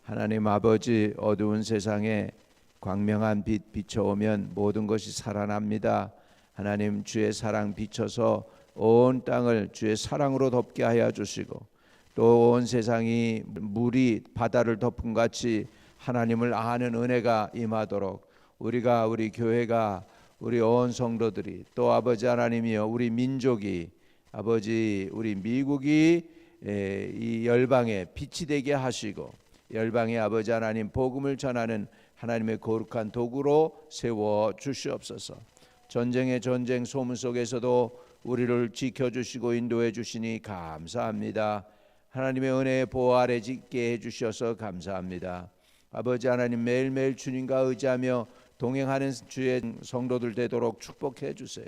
하나님 아버지, 어두운 세상에 광명한 빛 비춰오면 모든 것이 살아납니다. 하나님, 주의 사랑 비춰서 온 땅을 주의 사랑으로 덮게 하여 주시고, 또 온 세상이 물이 바다를 덮은 같이 하나님을 아는 은혜가 임하도록 우리 교회가, 우리 온 성도들이, 또 아버지 하나님이여, 우리 민족이, 아버지 우리 미국이 이 열방에 빛이 되게 하시고, 열방의 아버지 하나님 복음을 전하는 하나님의 거룩한 도구로 세워 주시옵소서. 전쟁의 전쟁 소문 속에서도 우리를 지켜주시고 인도해 주시니 감사합니다. 하나님의 은혜의 보호 아래 있게 해주셔서 감사합니다. 아버지 하나님, 매일매일 주님과 의지하며 동행하는 주의 성도들 되도록 축복해 주세요.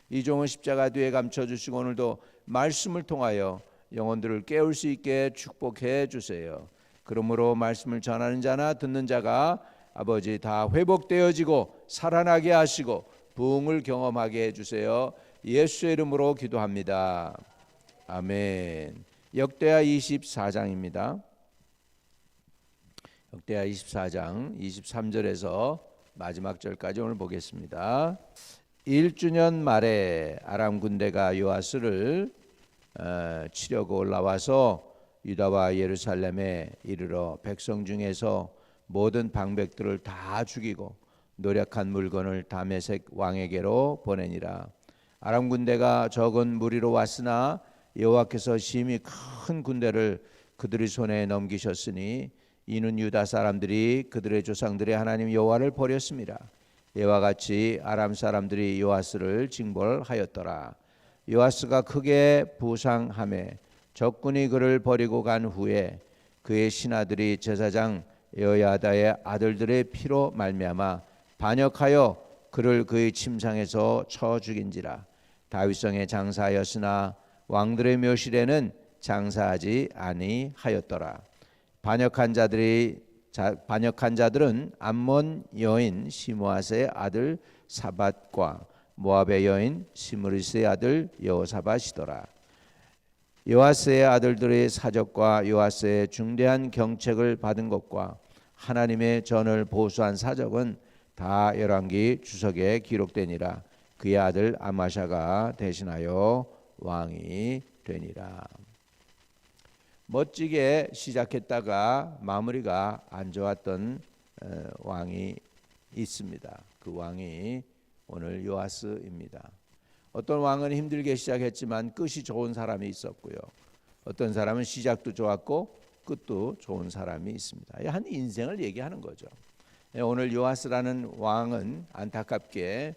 이종은 십자가 뒤에 감춰주시고 오늘도 말씀을 통하여 영혼들을 깨울 수 있게 축복해 주세요. 그러므로 말씀을 전하는 자나 듣는 자가 아버지 다 회복되어지고 살아나게 하시고 부흥을 경험하게 해주세요. 예수의 이름으로 기도합니다. 아멘. 역대하 24장입니다. 역대하 24장 23절에서 마지막 절까지 오늘 보겠습니다. 1주년 말에 아람 군대가 요아스를 치려고 올라와서 유다와 예루살렘에 이르러 백성 중에서 모든 방백들을 다 죽이고 노력한 물건을 다메섹 왕에게로 보내니라. 아람 군대가 적은 무리로 왔으나 여호와께서 심히 큰 군대를 그들의 손에 넘기셨으니 이는 유다 사람들이 그들의 조상들의 하나님 여호와를 버렸습니다. 이와 같이 아람 사람들이 요아스를 징벌하였더라. 요아스가 크게 부상하매 적군이 그를 버리고 간 후에 그의 신하들이 제사장 여야다의 아들들의 피로 말미암아 반역하여 그를 그의 침상에서 쳐 죽인지라. 다윗성에 장사하였으나 왕들의 묘실에는 장사하지 아니하였더라. 반역한 자들은 암몬 여인 시므아스의 아들 사밧과 모압의 여인 시므리스의 아들 여호사밧이더라. 요아스의 아들들의 사적과 요아스의 중대한 경책을 받은 것과 하나님의 전을 보수한 사적은 다 열왕기 주석에 기록되니라. 그의 아들 아마샤가 대신하여 왕이 되니라. 멋지게 시작했다가 마무리가 안 좋았던 왕이 있습니다. 그 왕이 오늘 요아스입니다. 어떤 왕은 힘들게 시작했지만 끝이 좋은 사람이 있었고요. 어떤 사람은 시작도 좋았고 끝도 좋은 사람이 있습니다. 한 인생을 얘기하는 거죠. 오늘 요아스라는 왕은 안타깝게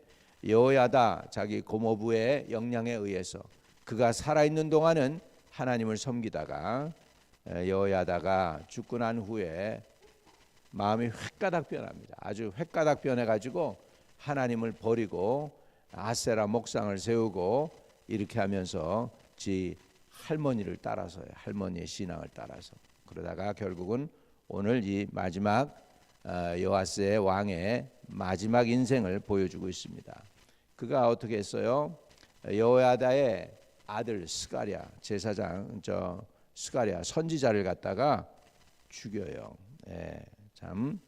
여호야다 자기 고모부의 영향에 의해서 그가 살아있는 동안은 하나님을 섬기다가 여호야다가 죽고 난 후에 마음이 횟가닥 변합니다. 아주 횟가닥 변해가지고 하나님을 버리고 아세라 목상을 세우고 이렇게 하면서 지 할머니를 따라서요. 할머니의 신앙을 따라서 그러다가 결국은 오늘 이 마지막 요아스의 왕의 마지막 인생을 보여주고 있습니다. 그가 어떻게 했어요? 여호야다의 아들 스가랴 제사장 스가랴 선지자를 갖다가 죽여요. 참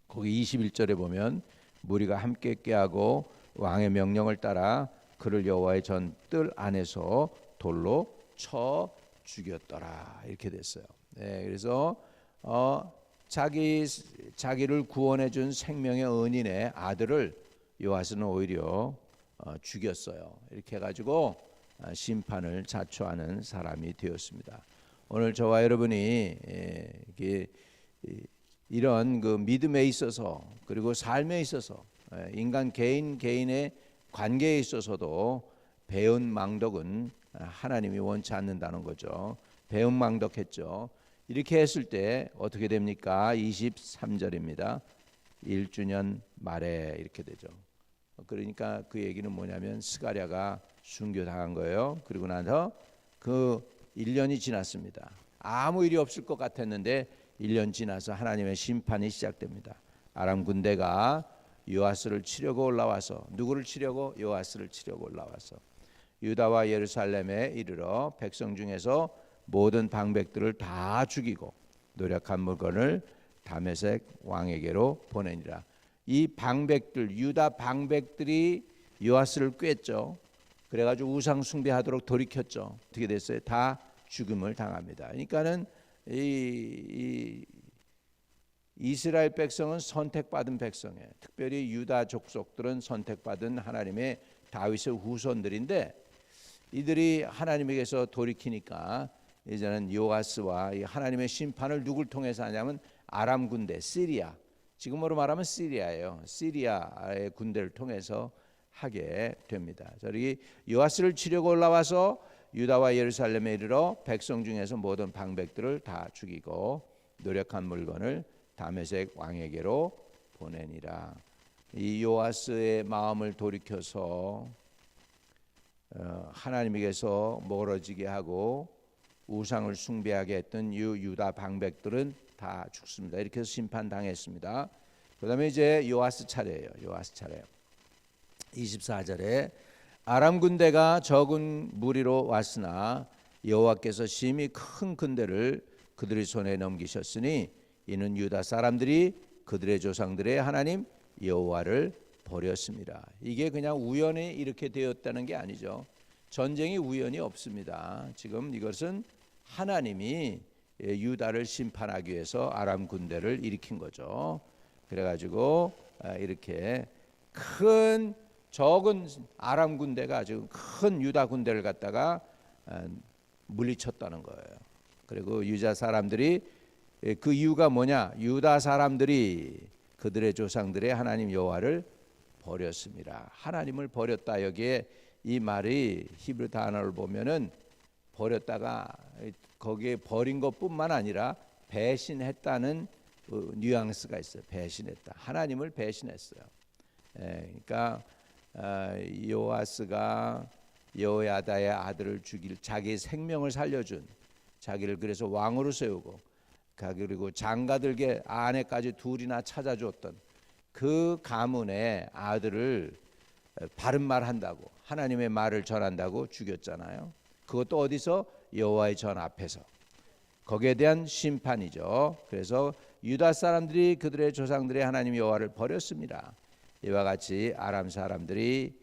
거기 21절에 보면 무리가 함께 깨하고 왕의 명령을 따라 그를 여호와의 전 뜰 안에서 돌로 쳐 죽였더라. 이렇게 됐어요. 그래서 자기를 구원해 준 생명의 은인의 아들을 요아스는 오히려 죽였어요. 이렇게 해가지고 심판을 자초하는 사람이 되었습니다. 오늘 저와 여러분이 이런 그 믿음에 있어서 그리고 삶에 있어서 인간 개인의 관계에 있어서도 배은망덕은 하나님이 원치 않는다는 거죠. 배은망덕했죠. 이렇게 했을 때 어떻게 됩니까? 23절입니다. 1주년 말에 이렇게 되죠. 그러니까 그 얘기는 뭐냐면 스가랴가 순교당한 거예요. 그리고 나서 그 1년이 지났습니다. 아무 일이 없을 것 같았는데 1년 지나서 하나님의 심판이 시작됩니다. 아람 군대가 요아스를 치려고 올라와서 누구를 치려고? 요아스를 치려고 올라와서 유다와 예루살렘에 이르러 백성 중에서 모든 방백들을 다 죽이고 노력한 물건을 다메섹 왕에게로 보내니라. 이 방백들, 유다 방백들이 요아스를 꿰죠. 그래가지고 우상 숭배하도록 돌이켰죠. 어떻게 됐어요? 다 죽음을 당합니다. 그러니까는 이 이스라엘 백성은 선택받은 백성이에요. 특별히 유다 족속들은 선택받은 하나님의 다윗의 후손들인데, 이들이 하나님에게서 돌이키니까 이제는 요아스와 이 하나님의 심판을 누굴 통해서 하냐면 아람 군대, 시리아, 지금으로 말하면 시리아예요. 시리아의 군대를 통해서 하게 됩니다. 저기 요아스를 치려고 올라와서 유다와 예루살렘에 이르러 백성 중에서 모든 방백들을 다 죽이고 노력한 물건을 다메섹 왕에게로 보내니라. 이 요아스의 마음을 돌이켜서 하나님에게서 멀어지게 하고 우상을 숭배하게 했던 유다 방백들은 다 죽습니다. 이렇게 해서 심판당했습니다. 그 다음에 이제 요아스 차례예요. 요아스 차례 24절에 아람 군대가 적은 무리로 왔으나 여호와께서 심히 큰 군대를 그들의 손에 넘기셨으니 이는 유다 사람들이 그들의 조상들의 하나님 여호와를 버렸습니다. 이게 그냥 우연히 이렇게 되었다는 게 아니죠. 전쟁이 우연히 없습니다. 지금 이것은 하나님이 유다를 심판하기 위해서 아람 군대를 일으킨 거죠. 그래가지고 이렇게 큰 적은 아람 군대가 지금 큰 유다 군대를 갖다가 물리쳤다는 거예요. 그리고 유다 사람들이, 그 이유가 뭐냐? 유다 사람들이 그들의 조상들의 하나님 여호와를 버렸습니다. 하나님을 버렸다. 여기에 이 말이 히브리 단어를 보면은 버렸다가 거기에 버린 것뿐만 아니라 배신했다는 뉘앙스가 있어요. 배신했다. 하나님을 배신했어요. 그러니까 요아스가 여호야다의 아들을 죽일, 자기 생명을 살려준, 자기를 그래서 왕으로 세우고, 그리고 장가들게 아내까지 둘이나 찾아줬던 그 가문의 아들을 바른 말 한다고, 하나님의 말을 전한다고 죽였잖아요. 그것도 어디서? 여호와의 전 앞에서. 거기에 대한 심판이죠. 그래서 유다 사람들이 그들의 조상들의 하나님 여호와를 버렸습니다. 이와 같이 아람 사람들이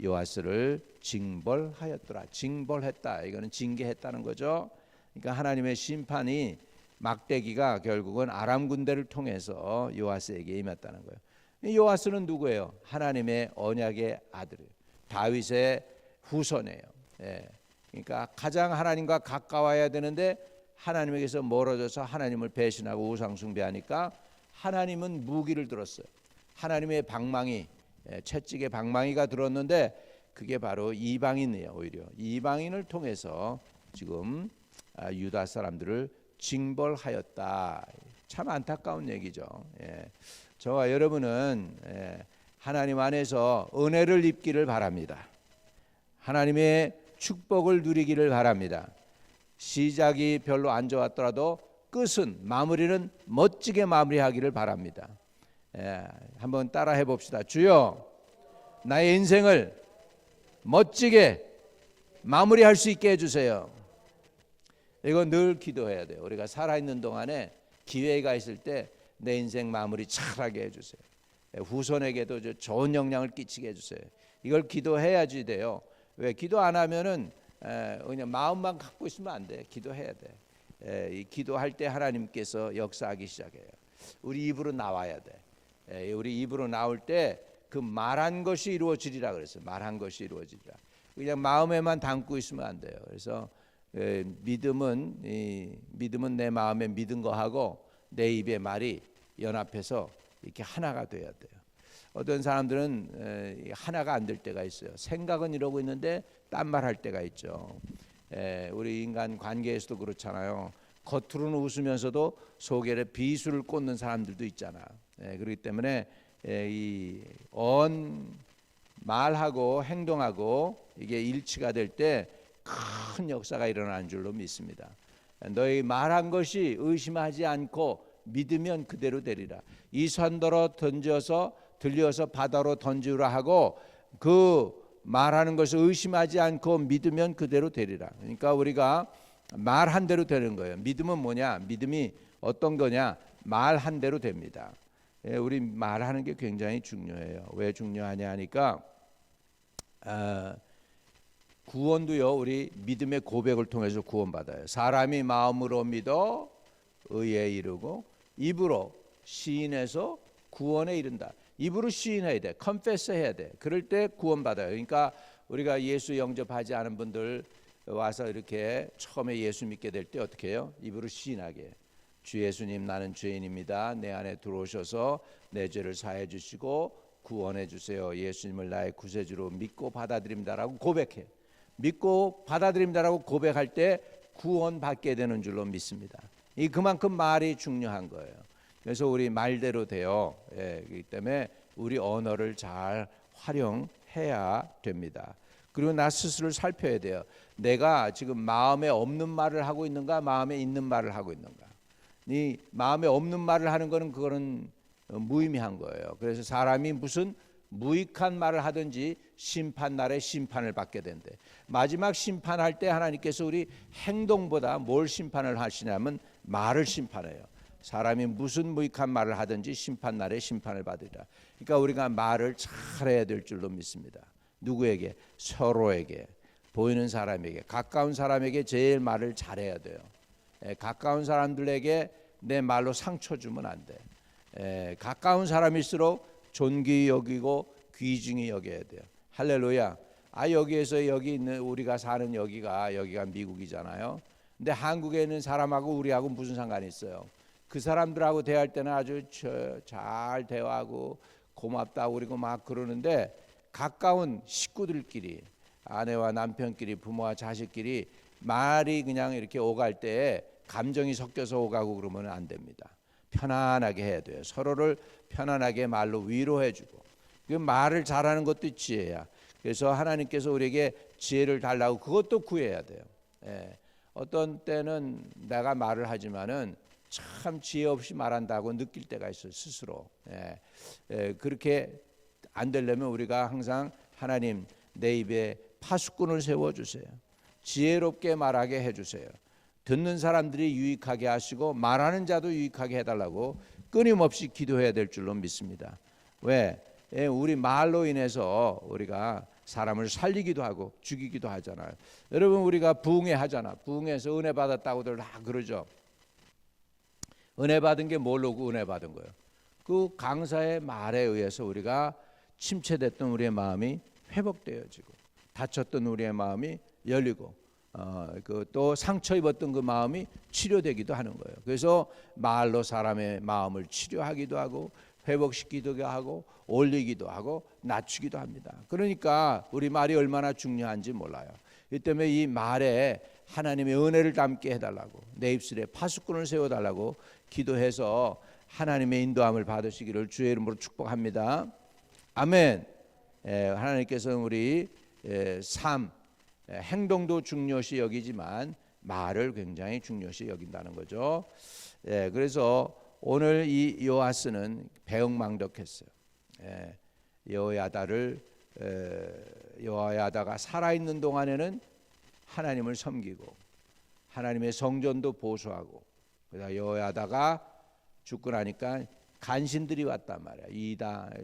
요아스를 징벌하였더라. 징벌했다. 이거는 징계했다는 거죠. 그러니까 하나님의 심판이, 막대기가 결국은 아람 군대를 통해서 요아스에게 임했다는 거예요. 요아스는 누구예요? 하나님의 언약의 아들이에요. 다윗의 후손이에요. 그러니까 가장 하나님과 가까워야 되는데 하나님에게서 멀어져서 하나님을 배신하고 우상 숭배하니까 하나님은 무기를 들었어요. 하나님의 방망이, 채찍의 방망이가 들었는데 그게 바로 이방인이에요. 오히려 이방인을 통해서 지금 유다 사람들을 징벌하였다. 참 안타까운 얘기죠. 저와 여러분은 하나님 안에서 은혜를 입기를 바랍니다. 하나님의 축복을 누리기를 바랍니다. 시작이 별로 안 좋았더라도 끝은, 마무리는 멋지게 마무리하기를 바랍니다. 한번 따라 해봅시다. 주여, 나의 인생을 멋지게 마무리할 수 있게 해주세요. 이거 늘 기도해야 돼요. 우리가 살아있는 동안에 기회가 있을 때 내 인생 마무리 잘하게 해주세요. 후손에게도 좋은 영향을 끼치게 해주세요. 이걸 기도해야지 돼요. 왜? 기도 안 하면은 그냥 마음만 갖고 있으면 안 돼. 기도해야 돼. 이 기도할 때 하나님께서 역사하기 시작해요. 우리 입으로 나와야 돼. 우리 입으로 나올 때 그 말한 것이 이루어지리라 그랬어요. 말한 것이 이루어지리라. 그냥 마음에만 담고 있으면 안 돼요. 그래서 믿음은 내 마음에 믿은 거 하고 내 입의 말이 연합해서 이렇게 하나가 돼야 돼요. 어떤 사람들은 하나가 안 될 때가 있어요. 생각은 이러고 있는데 딴 말 할 때가 있죠. 우리 인간 관계에서도 그렇잖아요. 겉으로는 웃으면서도 속에 비수를 꽂는 사람들도 있잖아. 그렇기 때문에 이 말하고 행동하고 이게 일치가 될 때 큰 역사가 일어나는 줄로 믿습니다. 너희 말한 것이 의심하지 않고 믿으면 그대로 되리라. 이 산더러 들려서 바다로 던지라 하고 그 말하는 것을 의심하지 않고 믿으면 그대로 되리라. 그러니까 우리가 말한 대로 되는 거예요. 믿음은 뭐냐? 믿음이 어떤 거냐? 말한 대로 됩니다. 우리 말하는 게 굉장히 중요해요. 왜 중요하냐 하니까 구원도요, 우리 믿음의 고백을 통해서 구원받아요. 사람이 마음으로 믿어 의에 이르고 입으로 시인해서 구원에 이른다. 입으로 시인해야 돼. 컨페스 해야 돼. 그럴 때 구원받아요. 그러니까 우리가 예수 영접하지 않은 분들 와서 이렇게 처음에 예수 믿게 될 때 어떻게 해요? 입으로 시인하게. 주 예수님, 나는 죄인입니다. 내 안에 들어오셔서 내 죄를 사해 주시고 구원해 주세요. 예수님을 나의 구세주로 믿고 받아들입니다라고 고백해. 믿고 받아들입니다라고 고백할 때 구원받게 되는 줄로 믿습니다. 이 그만큼 말이 중요한 거예요. 그래서 우리 말대로 돼요. 그렇기 때문에 우리 언어를 잘 활용해야 됩니다. 그리고 나 스스로를 살펴야 돼요. 내가 지금 마음에 없는 말을 하고 있는가, 마음에 있는 말을 하고 있는가. 이 마음에 없는 말을 하는 거는 그거는 무의미한 거예요. 그래서 사람이 무슨 무익한 말을 하든지 심판 날에 심판을 받게 된대. 마지막 심판할 때 하나님께서 우리 행동보다 뭘 심판을 하시냐면 말을 심판해요. 사람이 무슨 무익한 말을 하든지 심판 날에 심판을 받으리라. 그러니까 우리가 말을 잘해야 될 줄로 믿습니다. 누구에게? 서로에게, 보이는 사람에게, 가까운 사람에게 제일 말을 잘해야 돼요. 가까운 사람들에게 내 말로 상처 주면 안 돼. 가까운 사람일수록 존귀히 여기고 귀중히 여겨야 돼요. 할렐루야. 여기에서 여기 있는 우리가 사는 여기가 미국이잖아요. 근데 한국에 있는 사람하고 우리하고 무슨 상관이 있어요? 그 사람들하고 대할 때는 아주 잘 대화하고 고맙다고 그리고 막 그러는데 가까운 식구들끼리, 아내와 남편끼리, 부모와 자식끼리 말이 그냥 이렇게 오갈 때 감정이 섞여서 오가고 그러면 안 됩니다. 편안하게 해야 돼요. 서로를 편안하게 말로 위로해주고. 그 말을 잘하는 것도 지혜야. 그래서 하나님께서 우리에게 지혜를 달라고 그것도 구해야 돼요. 어떤 때는 내가 말을 하지만은 참 지혜 없이 말한다고 느낄 때가 있어요. 스스로. 그렇게 안 되려면 우리가 항상 하나님 내 입에 파수꾼을 세워주세요. 지혜롭게 말하게 해주세요. 듣는 사람들이 유익하게 하시고 말하는 자도 유익하게 해달라고 끊임없이 기도해야 될 줄로 믿습니다. 왜? 우리 말로 인해서 우리가 사람을 살리기도 하고 죽이기도 하잖아요. 여러분 우리가 부흥회 하잖아. 부흥회에서 은혜 받았다고들 다 그러죠. 은혜 받은 게 뭘로 은혜 받은 거예요? 그 강사의 말에 의해서 우리가 침체됐던 우리의 마음이 회복되어지고 다쳤던 우리의 마음이 열리고 또 상처 입었던 그 마음이 치료되기도 하는 거예요. 그래서 말로 사람의 마음을 치료하기도 하고 회복시키기도 하고 올리기도 하고 낮추기도 합니다. 그러니까 우리 말이 얼마나 중요한지 몰라요. 이 때문에 이 말에 하나님의 은혜를 담게 해달라고, 내 입술에 파수꾼을 세워달라고 기도해서 하나님의 인도함을 받으시기를 주의 이름으로 축복합니다. 아멘. 하나님께서는 우리 삶, 행동도 중요시 여기지만 말을 굉장히 중요시 여긴다는 거죠. 그래서 오늘 이 요아스는 배응망덕했어요. 여호야다가 살아있는 동안에는 하나님을 섬기고 하나님의 성전도 보수하고, 그러다 여호야다가 죽고 나니까 간신들이 왔단 말이야.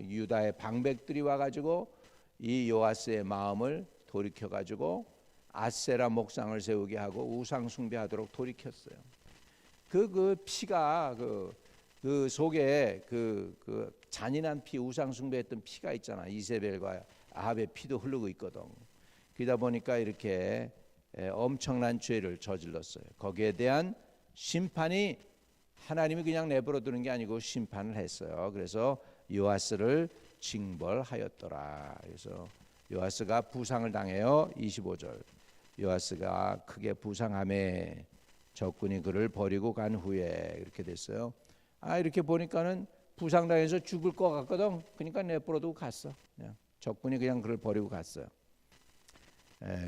유다의 방백들이 와가지고 이 요아스의 마음을 돌이켜가지고 아세라 목상을 세우게 하고 우상 숭배하도록 돌이켰어요. 그 피가 그 속에 그 잔인한 피, 우상 숭배했던 피가 있잖아. 이세벨과 아합의 피도 흐르고 있거든. 그러다 보니까 이렇게 엄청난 죄를 저질렀어요. 거기에 대한 심판이 하나님이 그냥 내버려 두는 게 아니고 심판을 했어요. 그래서 요아스를 징벌하였더라. 그래서 요아스가 부상을 당해요. 25절. 요아스가 크게 부상함에 적군이 그를 버리고 간 후에 이렇게 됐어요. 이렇게 보니까는 부상당해서 죽을 것 같거든. 그러니까 내버려 두고 갔어. 적군이 그냥 그를 버리고 갔어요.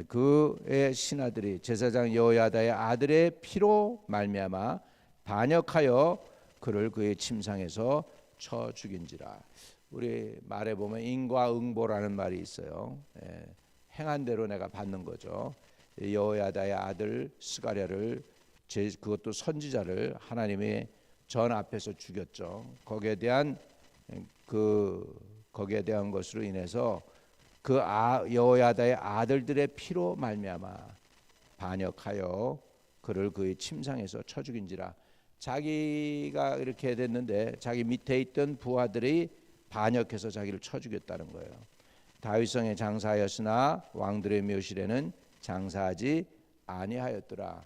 그의 신하들이 제사장 여호야다의 아들의 피로 말미암아 반역하여 그를 그의 침상에서 쳐 죽인지라. 우리 말에 보면 인과응보라는 말이 있어요. 행한 대로 내가 받는 거죠. 여호야다의 아들 스가랴를 그것도 선지자를 하나님의 전 앞에서 죽였죠. 거기에 대한 것으로 인해서 여호야다의 아들들의 피로 말미암아 반역하여 그를 그의 침상에서 쳐 죽인지라. 자기가 이렇게 됐는데 자기 밑에 있던 부하들이 반역해서 자기를 쳐 죽였다는 거예요. 다윗성에 장사하였으나 왕들의 묘실에는 장사하지 아니하였더라.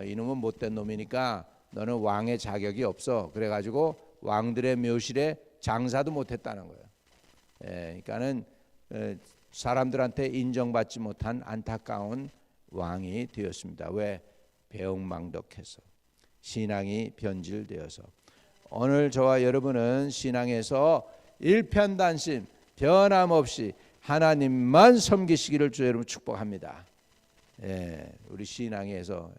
이놈은 못된 놈이니까 너는 왕의 자격이 없어. 그래가지고 왕들의 묘실에 장사도 못했다는 거예요. 그러니까는 사람들한테 인정받지 못한 안타까운 왕이 되었습니다. 왜? 배은망덕해서, 신앙이 변질되어서. 오늘 저와 여러분은 신앙에서 일편단심 변함없이 하나님만 섬기시기를 주 여러분 축복합니다. 우리 신앙에서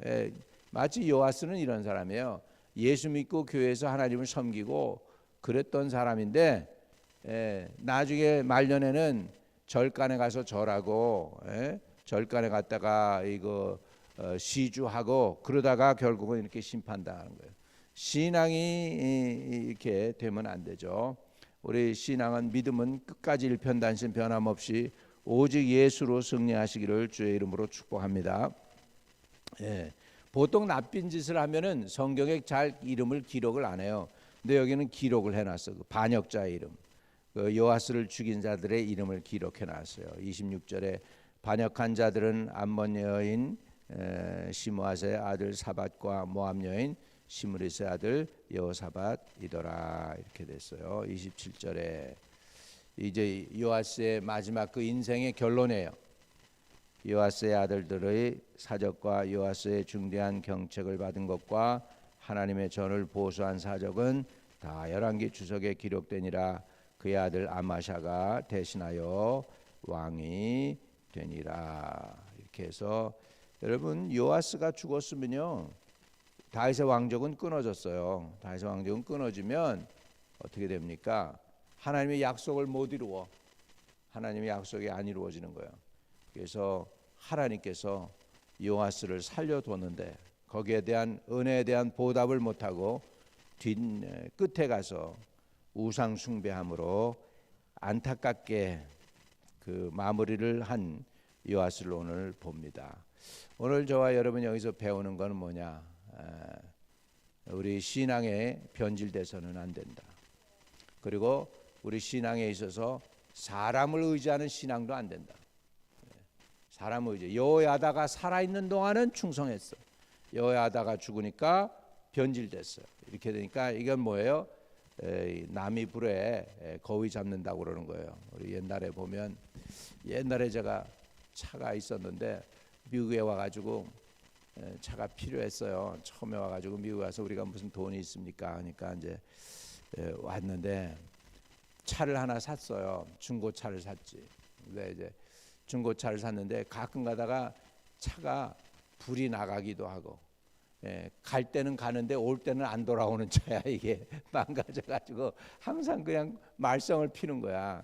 마치 요아스는 이런 사람이에요. 예수 믿고 교회에서 하나님을 섬기고 그랬던 사람인데 나중에 말년에는 절간에 가서 절하고 절간에 갔다가 이거 시주하고 그러다가 결국은 이렇게 심판당하는 거예요. 신앙이 이렇게 되면 안 되죠. 우리 신앙은 믿음은 끝까지 일편단심 변함없이 오직 예수로 승리하시기를 주의 이름으로 축복합니다. 보통 나쁜 짓을 하면은 성경에 잘 이름을 기록을 안 해요. 근데 여기는 기록을 해놨어. 그 반역자의 이름, 그 요아스를 죽인 자들의 이름을 기록해놨어요. 26절에 반역한 자들은 암몬 여인 시므아스의 아들 사밧과 모압 여인 시므리스의 아들 여호사밧이더라. 이렇게 됐어요. 27절에 이제 요아스의 마지막 그 인생의 결론이에요. 요아스의 아들들의 사적과 요아스의 중대한 경책을 받은 것과 하나님의 전을 보수한 사적은 다 열왕기 주석에 기록되니라. 그의 아들 아마샤가 대신하여 왕이 되니라. 이렇게 해서 여러분 요아스가 죽었으면요 다윗의 왕족은 끊어졌어요. 다윗의 왕족은 끊어지면 어떻게 됩니까? 하나님의 약속을 못 이루어. 하나님의 약속이 안 이루어지는 거예요. 그래서 하나님께서 요아스를 살려뒀는데 거기에 대한 은혜에 대한 보답을 못하고 뒤 끝에 가서 우상 숭배함으로 안타깝게 그 마무리를 한 요아스를 오늘 봅니다. 오늘 저와 여러분 여기서 배우는 건 뭐냐? 우리 신앙에 변질돼서는 안 된다. 그리고 우리 신앙에 있어서 사람을 의지하는 신앙도 안 된다. 사람을 의지. 여호야다가 살아있는 동안은 충성했어. 여호야다가 죽으니까 변질됐어요. 이렇게 되니까 이건 뭐예요? 남이 불에 거위 잡는다고 그러는 거예요. 우리 옛날에 보면 옛날에 제가 차가 있었는데 미국에 와가지고 차가 필요했어요. 처음에 와가지고 미국 와서 우리가 무슨 돈이 있습니까? 하니까 이제 왔는데 차를 하나 샀어요. 중고차를 샀지. 근데 이제 중고차를 샀는데 가끔 가다가 차가 불이 나가기도 하고 갈 때는 가는데 올 때는 안 돌아오는 차야. 이게 망가져가지고 항상 그냥 말썽을 피는 거야.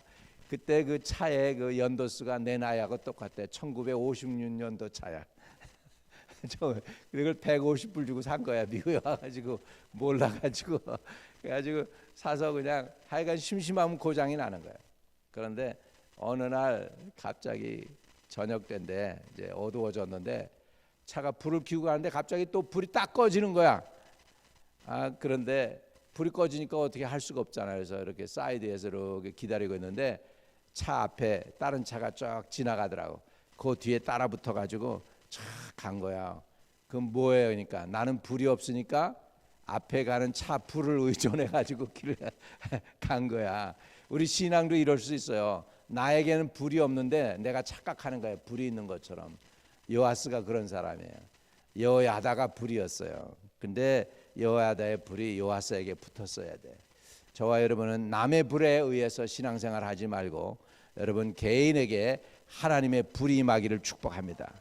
그때 그 차의 그 연도수가 내 나이하고 똑같대. 1956년도 차야. 그걸 150불 주고 산 거야. 미국에 와가지고 몰라가지고 그래가지고 사서 그냥 하여간 심심하면 고장이 나는 거야. 그런데 어느 날 갑자기 저녁 때인데 이제 어두워졌는데 차가 불을 켜고 가는데 갑자기 또 불이 딱 꺼지는 거야. 그런데 불이 꺼지니까 어떻게 할 수가 없잖아요. 그래서 이렇게 사이드에서 이렇게 기다리고 있는데 차 앞에 다른 차가 쫙 지나가더라고. 그 뒤에 따라 붙어가지고 쫙 간 거야. 그럼 뭐예요? 그러니까 나는 불이 없으니까 앞에 가는 차 불을 의존해가지고 길을 간 거야. 우리 신앙도 이럴 수 있어요. 나에게는 불이 없는데 내가 착각하는 거예요. 불이 있는 것처럼. 요아스가 그런 사람이에요. 여호야다가 불이었어요. 근데 여호야다의 불이 요아스에게 붙었어야 돼. 저와 여러분은 남의 불에 의해서 신앙생활 하지 말고 여러분 개인에게 하나님의 불이 임하기를 축복합니다.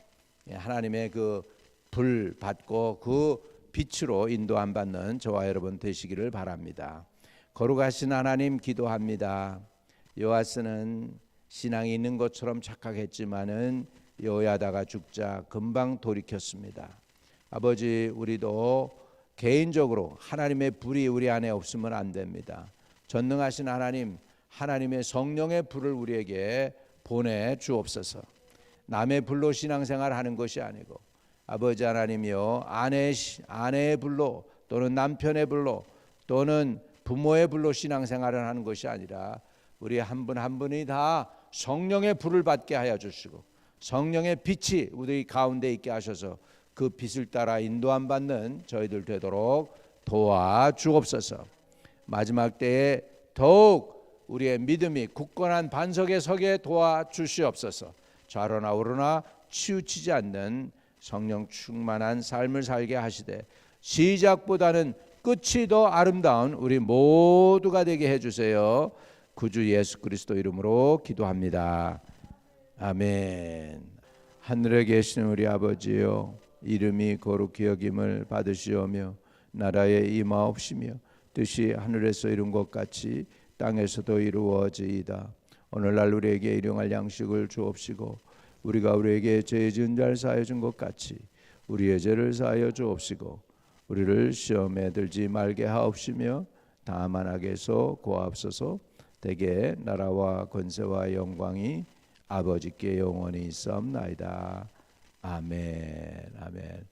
하나님의 그 불 받고 그 빛으로 인도함 받는 저와 여러분 되시기를 바랍니다. 거룩하신 하나님 기도합니다. 요아스는 신앙이 있는 것처럼 착각했지만은 여호야다가 죽자 금방 돌이켰습니다. 아버지, 우리도 개인적으로 하나님의 불이 우리 안에 없으면 안 됩니다. 전능하신 하나님, 하나님의 성령의 불을 우리에게 보내 주옵소서. 남의 불로 신앙생활 하는 것이 아니고 아버지 하나님이여, 아내의 불로 또는 남편의 불로 또는 부모의 불로 신앙생활을 하는 것이 아니라 우리 한 분 한 분이 다 성령의 불을 받게 하여 주시고 성령의 빛이 우리 가운데 있게 하셔서 그 빛을 따라 인도함 받는 저희들 되도록 도와주옵소서. 마지막 때에 더욱 우리의 믿음이 굳건한 반석에 서게 도와주시옵소서. 좌로나 우로나 치우치지 않는 성령 충만한 삶을 살게 하시되 시작보다는 끝이 더 아름다운 우리 모두가 되게 해주세요. 구주 예수 그리스도 이름으로 기도합니다. 아멘. 하늘에 계신 우리 아버지여, 이름이 거룩히 여김을 받으시오며 나라에 임하옵시며 뜻이 하늘에서 이룬 것 같이 땅에서도 이루어지이다. 오늘날 우리에게 일용할 양식을 주옵시고 우리가 우리에게 죄 지은 자를 사하여 준 것 같이 우리의 죄를 사하여 주옵시고 우리를 시험에 들지 말게 하옵시며 다만 악에서 구하옵소서. 대개 나라와 권세와 영광이 아버지께 영원히 있사옵나이다. 아멘. 아멘.